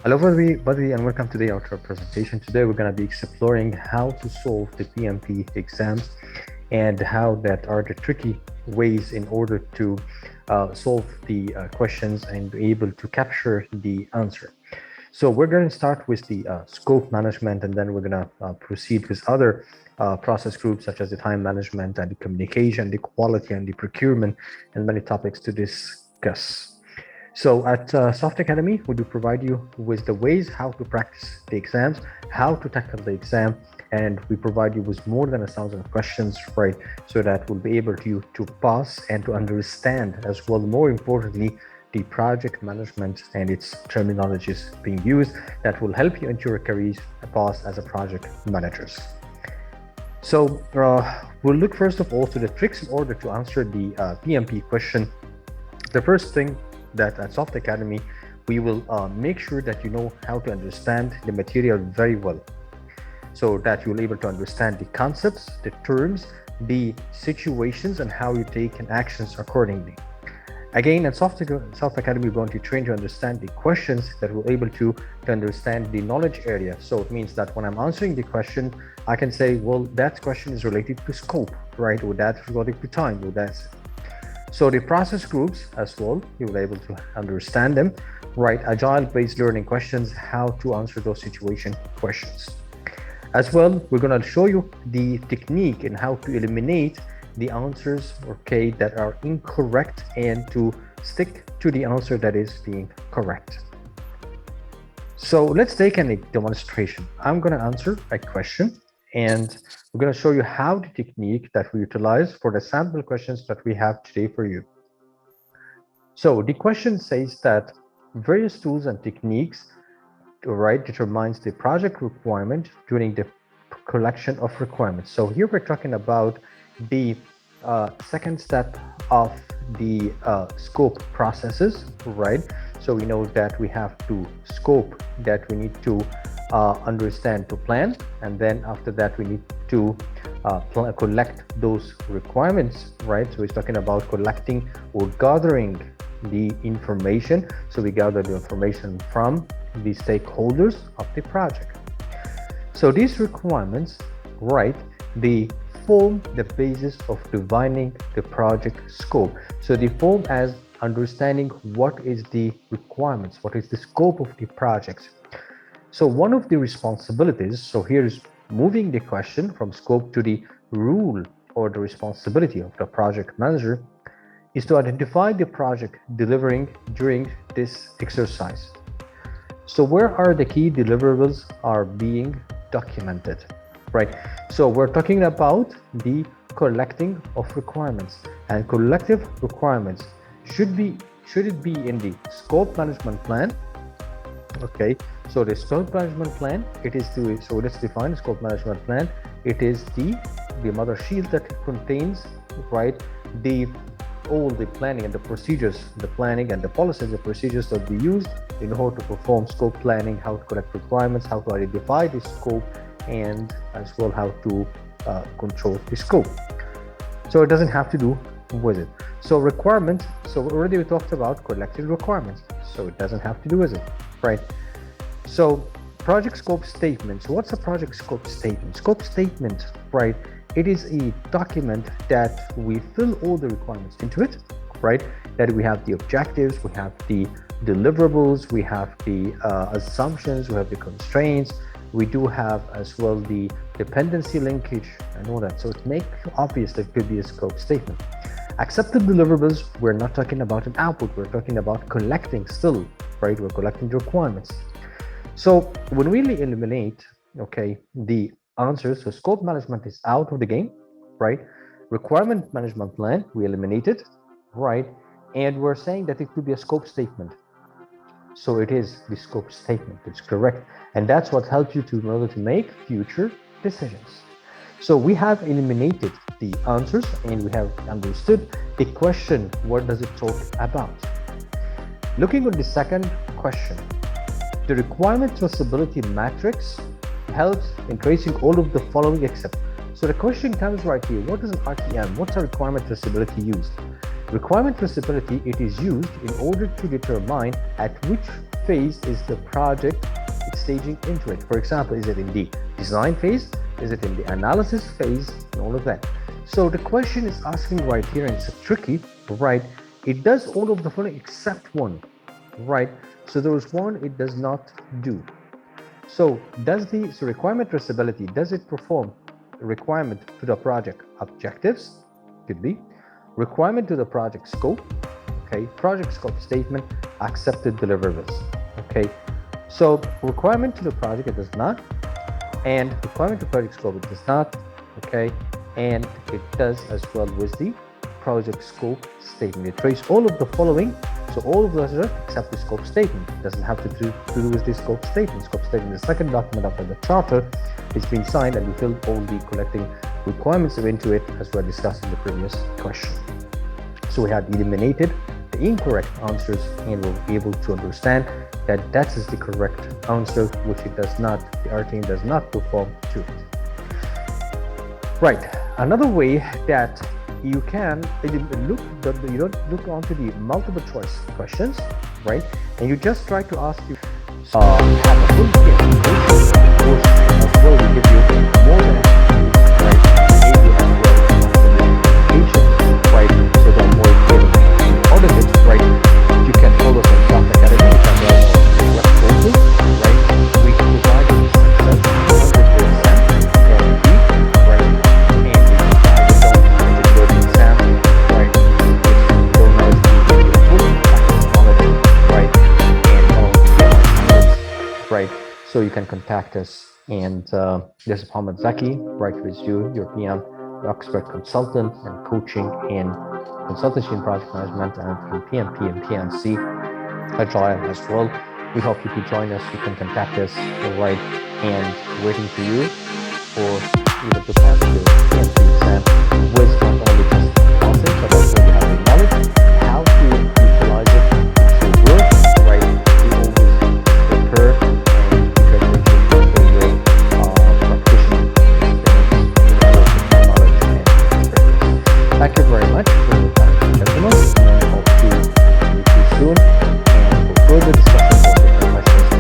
Hello everybody and welcome to the outro presentation. Today we're going to be exploring how to solve the PMP exams and how that are the tricky ways in order to solve the questions and be able to capture the answer. So we're going to start with the scope management, and then we're going to proceed with other process groups such as the time management and the communication, the quality and the procurement, and many topics to discuss. So at Soft Academy, we do provide you with the ways how to practice the exams, how to tackle the exam, and we provide you with more than 1,000 questions, right? So that we'll be able to pass and to understand as well, more importantly, the project management and its terminologies being used that will help you into your careers pass as a project managers. So we'll look first of all to the tricks in order to answer the PMP question. The first thing that at Soft Academy, we will make sure that you know how to understand the material very well, so that you'll be able to understand the concepts, the terms, the situations, and how you take actions accordingly. Again, at Soft Academy, we're going to train you to understand the questions that we're able to understand the knowledge area. So it means that when I'm answering the question, I can say, well, that question is related to scope, right? Or that's related to time, or that's it. So the process groups as well, you will be able to understand them, right? Agile-based learning questions, how to answer those situation questions. As well, we're going to show you the technique and how to eliminate the answers, okay, that are incorrect and to stick to the answer that is being correct. So let's take a demonstration. I'm going to answer a question, and we're going to show you how the technique that we utilize for the sample questions that we have today for you. So the question says that various tools and techniques, right, determines the project requirement during the collection of requirements. So here we're talking about the second step of the scope processes, right? So we know that we have to scope, that we need to understand, to plan, and then after that we need to collect those requirements, right? So he's talking about collecting or gathering the information. So we gather the information from the stakeholders of the project. So these requirements, right, they form the basis of defining the project scope. So they form as understanding what is the requirements, what is the scope of the projects. So one of the responsibilities, so here's moving the question from scope to the rule or the responsibility of the project manager, is to identify the project delivering during this exercise. So where are the key deliverables are being documented, right? So we're talking about the collecting of requirements, and collective requirements should it be in the scope management plan? Okay, so the scope management plan, it is to, so let's define scope management plan. It is the mother shield that it contains, right, all the planning and the procedures, the planning and the policies, the procedures that we use in order to perform scope planning, how to collect requirements, how to identify the scope, and as well how to control the scope. So it doesn't have to do with it. So requirements, so already we talked about collected requirements, so it doesn't have to do with it, right? So project scope statement. So what's a project scope statement? Scope statement, right? It is a document that we fill all the requirements into it, right? That we have the objectives, we have the deliverables, we have the assumptions, we have the constraints, we do have as well the dependency linkage and all that. So it makes obvious that it could be a scope statement. Accepted deliverables, we're not talking about an output, we're talking about collecting still, right? We're collecting the requirements. So when we eliminate, okay, the answers, so scope management is out of the game, right? Requirement management plan, we eliminate it, right? And we're saying that it could be a scope statement. So it is the scope statement, it's correct. And that's what helps you to in order to make future decisions. So we have eliminated the answers and we have understood the question, what does it talk about? Looking at the second question, the requirement traceability matrix helps in tracing all of the following except. So the question comes right here, what is an RTM? What's a requirement traceability used? Requirement traceability, it is used in order to determine at which phase is the project staging into it. For example, is it in the design phase? Is it in the analysis phase? And all of that. So the question is asking right here, and it's tricky, right? It does all of the following except one, right? So there is one it does not do. So requirement traceability, does it perform requirement to the project objectives? Could be. Requirement to the project scope, okay? Project scope statement, accepted deliverables, okay? So requirement to the project, it does not, and requirement to project scope, it does not, okay? And it does as well with the project scope statement. It traces all of the following. So all of those are except the scope statement. It doesn't have to do with the scope statement. Scope statement is the second document after the charter. It's been signed, and we fill all the collecting requirements into it, as we were discussed in the previous question. So we have eliminated the incorrect answers, and we'll be able to understand that that is the correct answer, which it does not, the RTN does not perform to it. Right. Another way that you can you don't look onto the multiple choice questions, right? And you just try to ask you have a full course as well. We give you more than right? Maybe as well right? So that more getting audited, right? You can follow us on Staff Academy, which are well on web courses, right? We can provide you success 100% guarantee, right? And we provide you don't exam, right? Don't know if you get your full knowledge, right? And all right? So you can contact us, and this is Mohammed Zaki, right with you, your PM, expert consultant and coaching in consultancy and project management, and from PMP and PNC Agile as well. We hope you could join us. You can contact us, right? And waiting for you for either to pass the PMP exam with not only just content, but also you have the knowledge how to utilize it into work, right? We always prepare and preparation for your practitioner experience, Thank you very much for your time, gentlemen, and I hope to meet you soon. And for further discussion on the questions,